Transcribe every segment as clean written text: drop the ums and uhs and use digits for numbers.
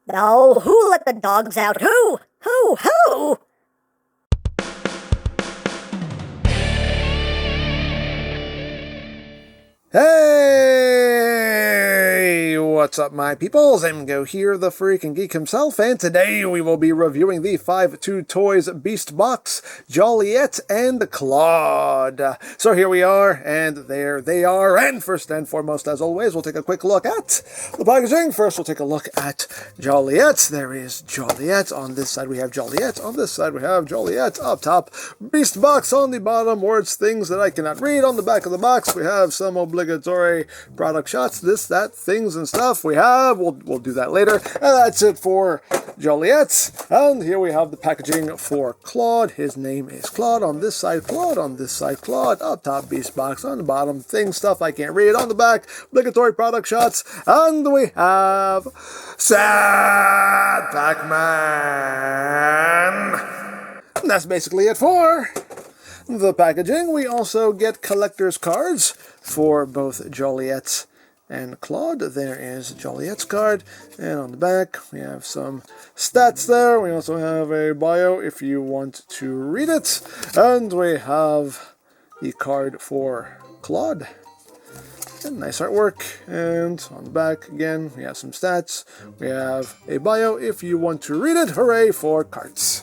No, who let the dogs out? Who? Who? Hey, what's up my peoples? EmGo here, the freaking geek himself, and today we will be reviewing the 5-2 Toys Beast Box, Joliet and CLAWD. So here we are, and there they are, and first and foremost, as always, we'll take a quick look at the packaging. First, we'll take a look at Joliet. There is Joliet. On this side we have Joliet. On this side we have Joliet. Up top, Beast Box. On the bottom, words, things that I cannot read. On the back of the box, we have some obligatory product shots, this, that, things and stuff we have. We'll do that later. And that's it for Joliet. And here we have the packaging for CLAWD. His name is CLAWD. On this side, CLAWD. On this side, CLAWD. Up top, Beast Box. On the bottom, things, stuff I can't read. On the back, obligatory product shots. And we have Sad Pac-Man. And that's basically it for the packaging. We also get collector's cards for both Joliet and CLAWD. There is Joliet's card, and on the back we have some stats there. We also have a bio if you want to read it, and we have the card for CLAWD. And nice artwork, and on the back again we have some stats. We have a bio if you want to read it. Hooray for cards!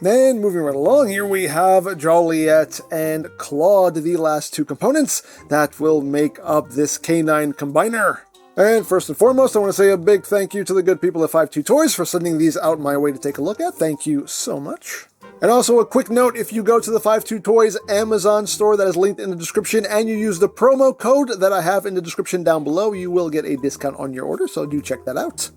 Then, moving right along, here we have Joliet and CLAWD, the last two components that will make up this canine combiner. And first and foremost, I want to say a big thank you to the good people at 5-2 Toys for sending these out my way to take a look at. Thank you so much. And also a quick note, if you go to the 5-2 Toys Amazon store that is linked in the description and you use the promo code that I have in the description down below, you will get a discount on your order, so do check that out.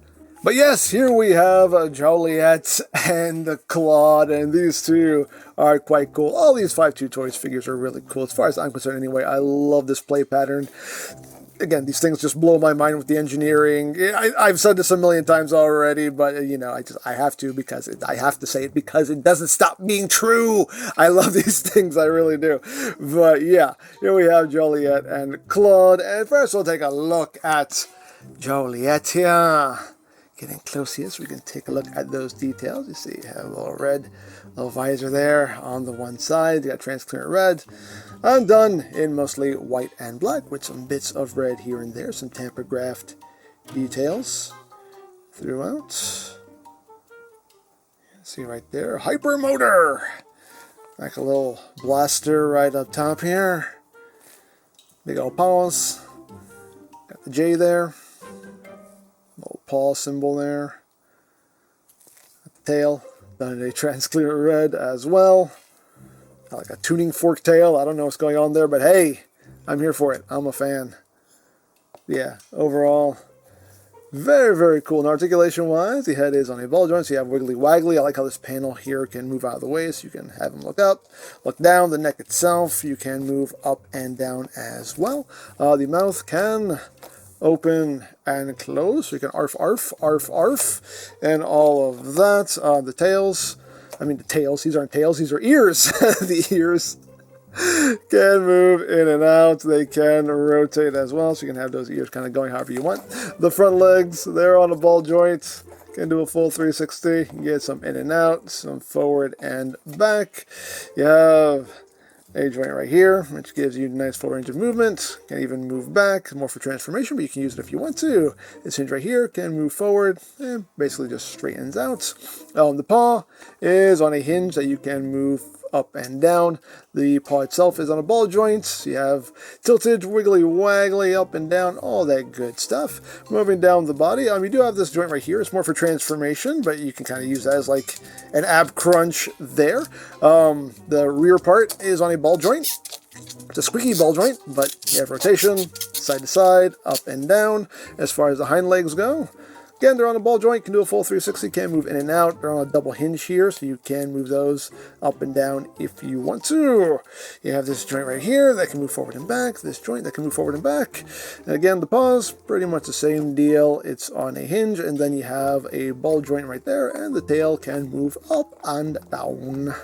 But yes, here we have Joliet and the CLAWD, and these two are quite cool. All these 5-2 Toys figures are really cool, as far as I'm concerned anyway. I love this play pattern. Again, these things just blow my mind with the engineering. I've said this a million times already, but, you know, I have to say it because it doesn't stop being true. I love these things, I really do. But yeah, here we have Joliet and CLAWD, and first we'll take a look at Joliet here. Getting close here so we can take a look at those details. You see, you have a little red, little visor there on the one side. You got transparent red. I'm done in mostly white and black with some bits of red here and there. Some tamper-graphed details throughout. See right there, hyper motor. Like a little blaster right up top here. Big old paws. Got the J there. Little paw symbol there. The tail done in a transclear red as well. Like a tuning fork tail. I don't know what's going on there, but hey, I'm here for it. I'm a fan. Yeah, overall, very, very cool. And articulation-wise, the head is on a ball joint, so you have wiggly waggly. I like how this panel here can move out of the way, so you can have him look up, look down. The neck itself, you can move up and down as well. The mouth can open and close, so you can arf, arf, arf, arf, and all of that. The tails, these aren't tails, these are ears. The ears can move in and out. They can rotate as well, so you can have those ears kind of going however you want. The front legs, they're on a ball joint. Can do a full 360. You can get some in and out, some forward and back. You have a joint right here, which gives you a nice full range of movement. Can even move back, more for transformation, but you can use it if you want to. This hinge right here can move forward and basically just straightens out. The paw is on a hinge that you can move up and down. The paw itself is on a ball joint. You have tilted, wiggly, waggly, up and down, all that good stuff. Moving down the body, you do have this joint right here. It's more for transformation, but you can kind of use that as like an ab crunch there. The rear part is on a ball joint. It's a squeaky ball joint, but you have rotation, side to side, up and down. As far as the hind legs go, again, they're on a ball joint, can do a full 360, can move in and out. They're on a double hinge here, so you can move those up and down if you want to. You have this joint right here that can move forward and back, this joint that can move forward and back. And again, the paws, pretty much the same deal. It's on a hinge, and then you have a ball joint right there, and the tail can move up and down.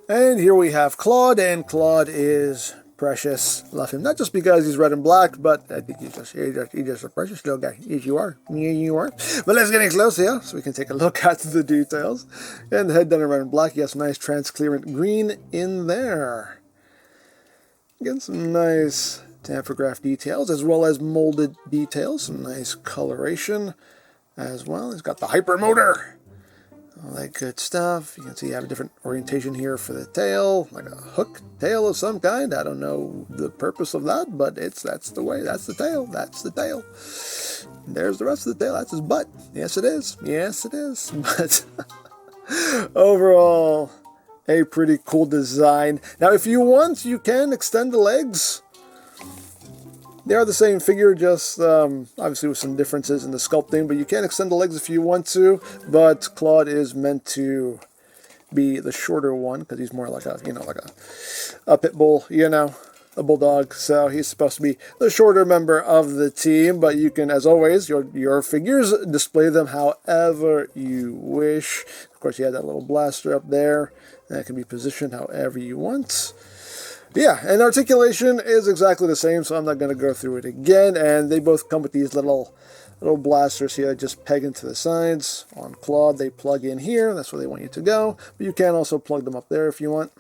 And here we have CLAWD, and CLAWD is precious. Love him. Not just because he's red and black, but I think he's just a precious little guy. Yes, you are. Yeah, you are. But let's get in close here so we can take a look at the details. And the head done in red and black. Yes, nice transparent green in there. Again, some nice tampergraph details as well as molded details. Some nice coloration as well. He's got the hyper motor. All that good stuff. You can see you have a different orientation here for the tail, like a hook tail of some kind. I don't know the purpose of that, but that's the way. That's the tail. That's the tail. And there's the rest of the tail. That's his butt. Yes, it is. Yes, it is. But overall, a pretty cool design. Now, if you want, you can extend the legs. They are the same figure, just obviously with some differences in the sculpting, but you can extend the legs if you want to, but CLAWD is meant to be the shorter one, because he's more like a, like a pit bull, a bulldog, so he's supposed to be the shorter member of the team, but you can, as always, your figures, display them however you wish. Of course, you have that little blaster up there, that can be positioned however you want. Yeah, and articulation is exactly the same, so I'm not going to go through it again. And they both come with these little blasters here that just peg into the sides. On CLAWD, they plug in here. That's where they want you to go. But you can also plug them up there if you want.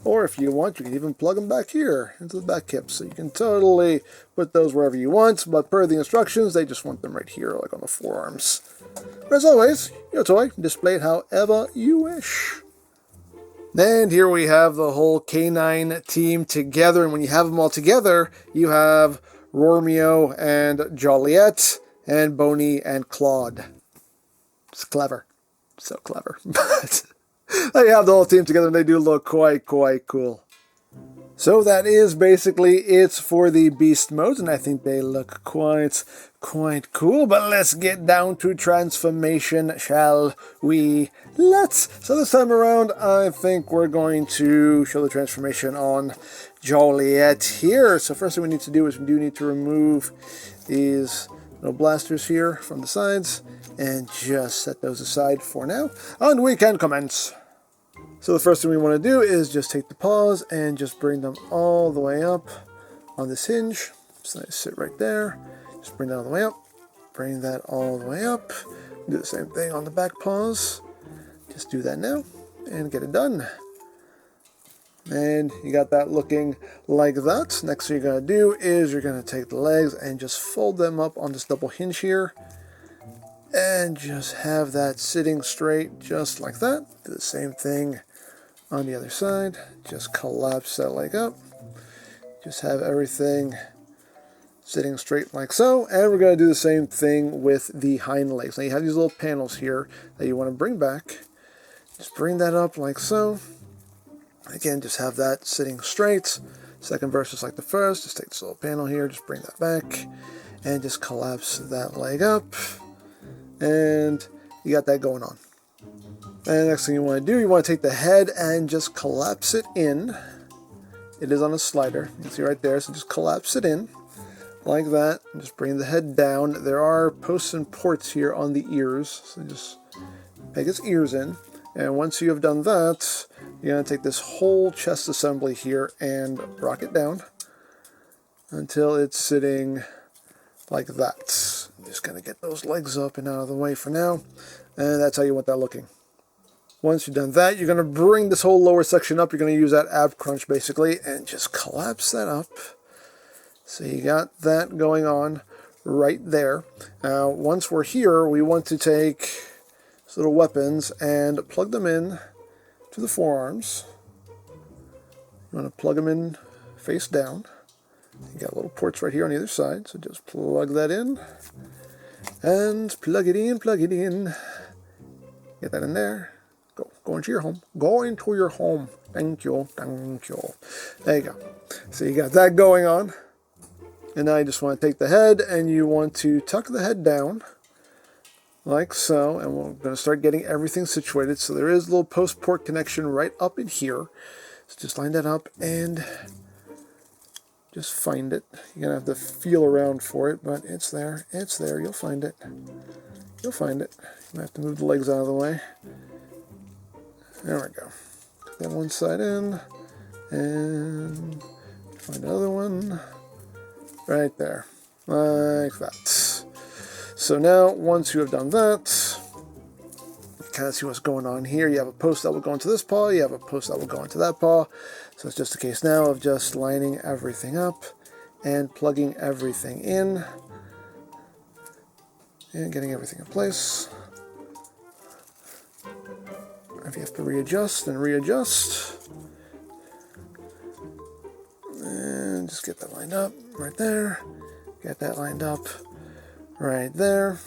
Or if you want, you can even plug them back here into the back hip. So you can totally put those wherever you want. But per the instructions, they just want them right here, like on the forearms. But as always, your toy, display it however you wish. And here we have the whole canine team together, and when you have them all together, you have Romeo and Joliet, and Boney and CLAWD. It's clever. So clever. But they have the whole team together, and they do look quite cool. So that is basically it for the beast modes, and I think they look quite cool. But let's get down to transformation, shall we? So this time around, I think we're going to show the transformation on Joliet here. So first thing we need to do is we do need to remove these little blasters here from the sides, and just set those aside for now. And we can commence. So the first thing we want to do is just take the paws and just bring them all the way up on this hinge. So they sit right there. Just bring that all the way up. Bring that all the way up. Do the same thing on the back paws. Just do that now and get it done. And you got that looking like that. Next thing you're going to do is you're going to take the legs and just fold them up on this double hinge here. And just have that sitting straight just like that. Do the same thing on the other side. Just collapse that leg up. Just have everything sitting straight like so. And we're going to do the same thing with the hind legs. Now you have these little panels here that you want to bring back. Just bring that up like so. Again, just have that sitting straight. Second verse is like the first. Just take this little panel here, just bring that back, and just collapse that leg up. And you got that going on. And the next thing you want to do, you want to take the head and just collapse it in. It is on a slider. You can see right there, so just collapse it in like that. And just bring the head down. There are posts and ports here on the ears, so just peg its ears in. And once you have done that, you're going to take this whole chest assembly here and rock it down until it's sitting like that. I'm just going to get those legs up and out of the way for now. And that's how you want that looking. Once you've done that, you're going to bring this whole lower section up. You're going to use that ab crunch basically and just collapse that up. So you got that going on right there. Now, once we're here, we want to take these little weapons and plug them in to the forearms. You want to plug them in face down. You got little ports right here on either side, so just plug that in. And plug it in, plug it in. Get that in there. Go into your home. Go into your home. Thank you, thank you. There you go. So you got that going on. And now you just want to take the head and you want to tuck the head down like so. And we're going to start getting everything situated. So there is a little post-port connection right up in here. So just line that up and just find it. You're going to have to feel around for it, but it's there. It's there. You'll find it. You'll find it. You have to move the legs out of the way. There we go. Put that one side in. And find another one right there, like that. So now, once you have done that, kind of see what's going on here. You have a post that will go into this paw, you have a post that will go into that paw. So it's just a case now of just lining everything up and plugging everything in and getting everything in place. If you have to readjust, then readjust. And just get that lined up right there. Get that lined up right there.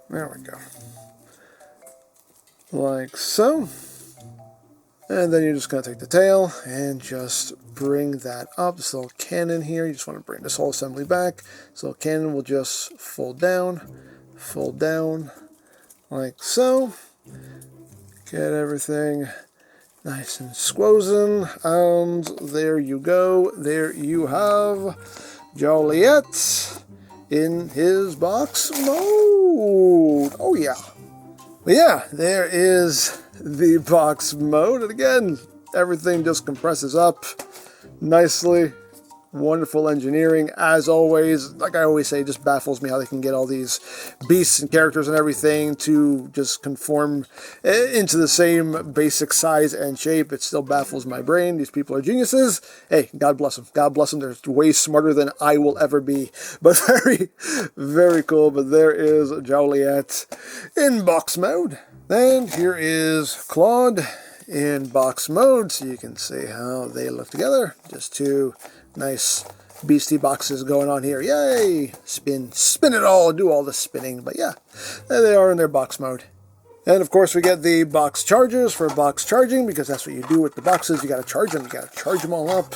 There we go. Like so. And then you're just going to take the tail and just bring that up. This little cannon here, you just want to bring this whole assembly back. This little cannon will just fold down, like so. Get everything nice and squozen. And there you go. There you have Joliet in his box mode. Oh yeah. But yeah, there is the box mode. And again, everything just compresses up nicely. Wonderful engineering, as always. Like I always say, it just baffles me how they can get all these beasts and characters and everything to just conform into the same basic size and shape. It still baffles my brain. These people are geniuses. Hey, God bless them. God bless them. They're way smarter than I will ever be. But very, very cool. But there is Jawliet in box mode. And here is CLAWD in box mode, so you can see how they look together. Just two nice beastie boxes going on here. Yay! Spin it all, do all the spinning. But yeah, there they are in their box mode. And of course we get the box chargers for box charging, because that's what you do with the boxes. You got to charge them. You got to charge them all up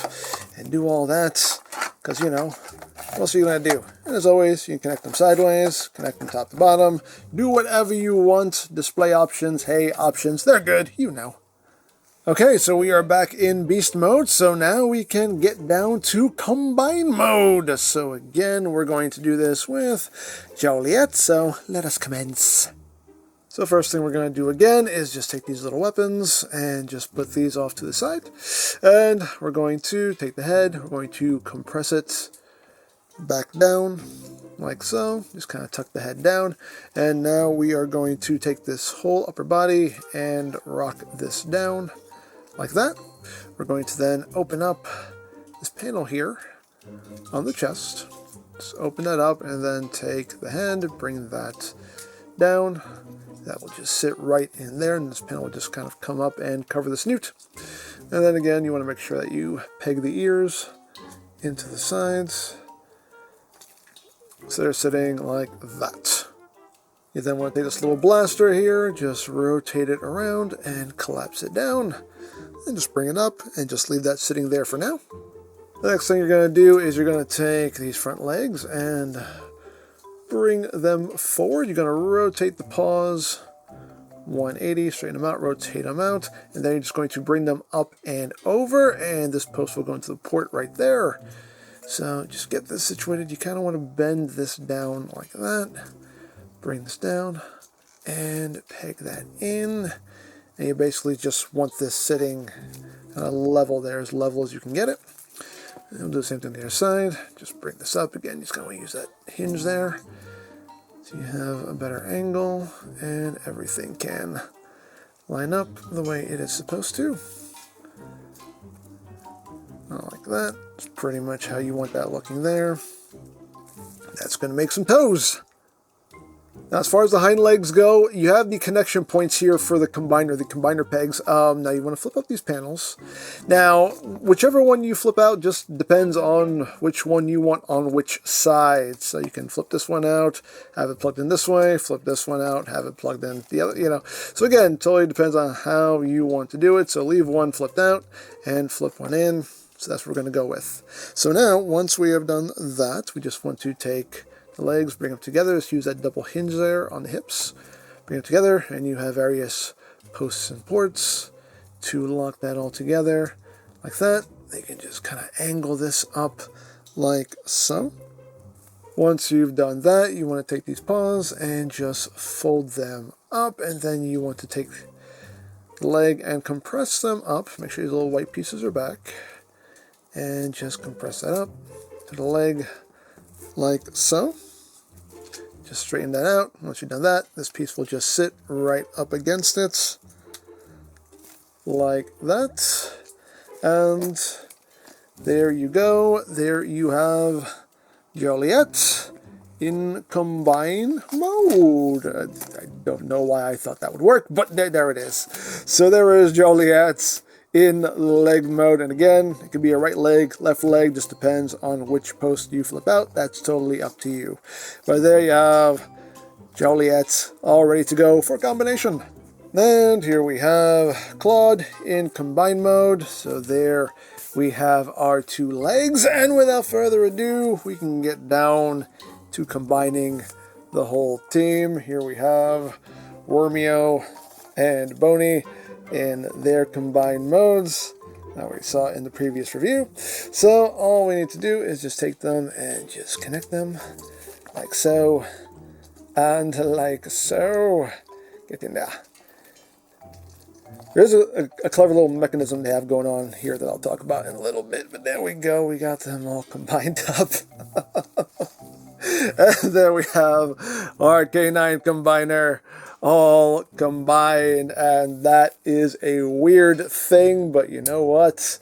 and do all that, because you know, what else are you going to do? And as always, you can connect them sideways, connect them top to bottom, do whatever you want. Display options, hey, options, they're good, you know. Okay, so we are back in beast mode, so now we can get down to combine mode. So again, we're going to do this with Joliet, so let us commence. So first thing we're going to do again is just take these little weapons and just put these off to the side. And we're going to take the head, we're going to compress it back down like so. Just kind of tuck the head down. And now we are going to take this whole upper body and rock this down like that. We're going to then open up this panel here on the chest. Just open that up and then take the hand, bring that down. That will just sit right in there, and this panel will just kind of come up and cover the snoot. And then again, you want to make sure that you peg the ears into the sides, so they're sitting like that. You then want to take this little blaster here, just rotate it around and collapse it down, and just bring it up and just leave that sitting there for now. The next thing you're going to do is you're going to take these front legs and bring them forward. You're going to rotate the paws 180, straighten them out, rotate them out, and then you're just going to bring them up and over, and this post will go into the port right there. So just get this situated. You kind of want to bend this down like that. Bring this down and peg that in, and you basically just want this sitting kind of level there, as level as you can get it. And we'll do the same thing on the other side. Just bring this up again. You just going to use that hinge there so you have a better angle and everything can line up the way it is supposed to. Like that. That's pretty much how you want that looking there. That's going to make some toes. Now, as far as the hind legs go, you have the connection points here for the combiner pegs. Now, you want to flip up these panels. Now, whichever one you flip out just depends on which one you want on which side. So you can flip this one out, have it plugged in this way, flip this one out, have it plugged in the other, you know. So again, totally depends on how you want to do it. So leave one flipped out and flip one in. So that's what we're going to go with. So now, once we have done that, we just want to take the legs, bring them together. Just use that double hinge there on the hips. Bring them together, and you have various posts and ports to lock that all together like that. You can just kind of angle this up like so. Once you've done that, you want to take these paws and just fold them up, and then you want to take the leg and compress them up. Make sure these little white pieces are back. And just compress that up to the leg like so. Just straighten that out. Once you've done that, this piece will just sit right up against it like that. And there you go. There you have Joliet in combine mode. I don't know why I thought that would work, but there it is. So there is Joliet in leg mode, and again, it could be a right leg, left leg, just depends on which post you flip out. That's totally up to you. But there you have Joliet all ready to go for a combination. And here we have CLAWD in combine mode. So there we have our two legs, and without further ado, we can get down to combining the whole team. Here we have Wormio and Boney in their combined modes that we saw in the previous review. So all we need to do is just take them and just connect them like so and like so. Get in there. There's a clever little mechanism they have going on here that I'll talk about in a little bit, but there we go, we got them all combined up. And there we have our K9 combiner all combined, and that is a weird thing, but you know what?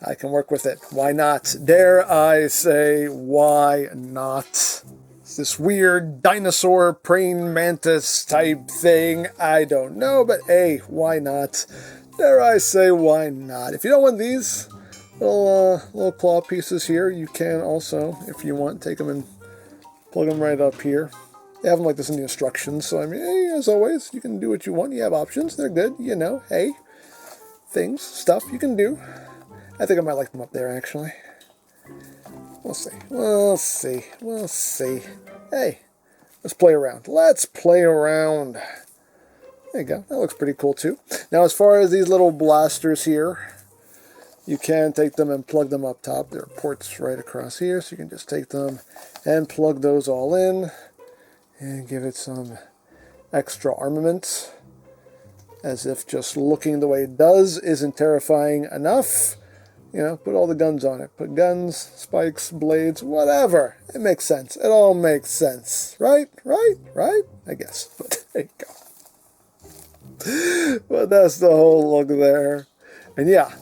I can work with it. Why not? Dare I say, why not? It's this weird dinosaur praying mantis type thing. I don't know, but hey, why not? Dare I say, why not? If you don't want these little claw pieces here, you can also, if you want, take them and plug them right up here. They have them like this in the instructions, so I mean, hey, as always, you can do what you want. You have options. They're good, you know. Hey, things, stuff you can do. I think I might like them up there, actually. We'll see. We'll see. We'll see. Hey, let's play around. Let's play around. There you go. That looks pretty cool, too. Now, as far as these little blasters here, you can take them and plug them up top. There are ports right across here, so you can just take them and plug those all in and give it some extra armament, as if just looking the way it does isn't terrifying enough. You know, put all the guns on it. Put guns, spikes, blades, whatever. It makes sense. It all makes sense. Right? Right? Right? I guess. But there you go. But that's the whole look there. And yeah,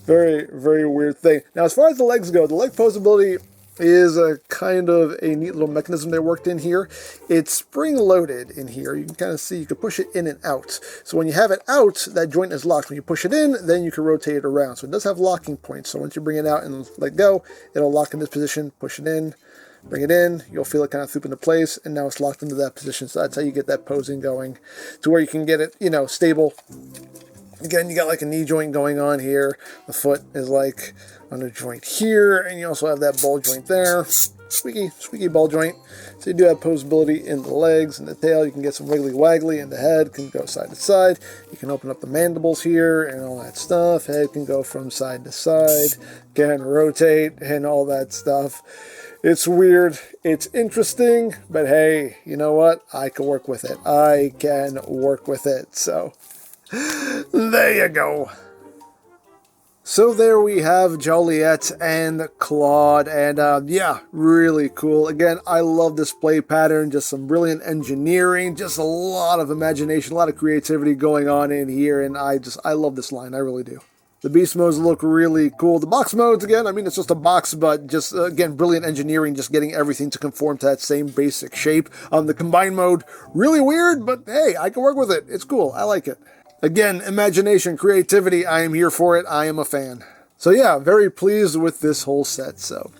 very, very weird thing. Now, as far as the legs go, the leg posability is a kind of a neat little mechanism they worked in here. It's spring-loaded in here. You can kind of see, you can push it in and out. So when you have it out, that joint is locked. When you push it in, then you can rotate it around. So it does have locking points. So once you bring it out and let go, it'll lock in this position, push it in, bring it in, you'll feel it kind of swoop into place, and now it's locked into that position. So that's how you get that posing going, to where you can get it, you know, stable. Again, you got like a knee joint going on here. The foot is like on a joint here, and you also have that ball joint there. Squeaky ball joint. So you do have posability in the legs and the tail. You can get some wiggly waggly, and the head can go side to side. You can open up the mandibles here and all that stuff. Head can go from side to side, can rotate and all that stuff. It's weird, it's interesting, but hey, you know what? I can work with it. I can work with it, so there you go. So there we have Joliet and CLAWD, and yeah, really cool. Again, I love this play pattern, just some brilliant engineering, just a lot of imagination, a lot of creativity going on in here, and I love this line, I really do. The beast modes look really cool. The box modes, again, I mean, it's just a box, but just, again, brilliant engineering, just getting everything to conform to that same basic shape. The combined mode, really weird, but hey, I can work with it. It's cool. I like it. Again, imagination, creativity, I am here for it. I am a fan. So yeah, very pleased with this whole set. So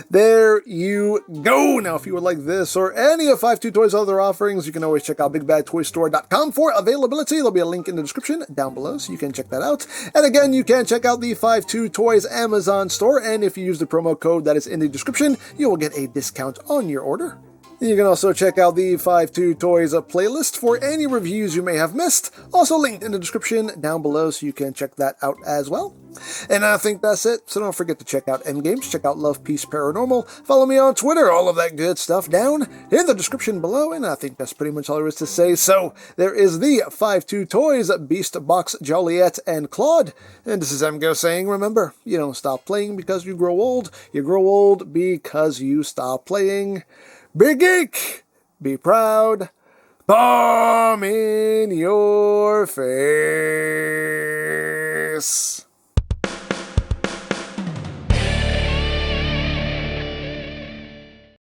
there you go. Now, if you would like this or any of 5-2 Toys' other offerings, you can always check out BigBadToyStore.com for availability. There'll be a link in the description down below, so you can check that out. And again, you can check out the 5-2 Toys Amazon store, and if you use the promo code that is in the description, you will get a discount on your order. You can also check out the 5-2 Toys playlist for any reviews you may have missed, also linked in the description down below, so you can check that out as well. And I think that's it. So don't forget to check out EmGo's, check out Love, Peace, Paranormal, follow me on Twitter, all of that good stuff down in the description below. And I think that's pretty much all there is to say. So there is the 5-2 Toys, Beast Box, Joliet, and CLAWD. And this is EmGo saying, remember, you don't stop playing because you grow old. You grow old because you stop playing. Be geek, be proud, bomb in your face.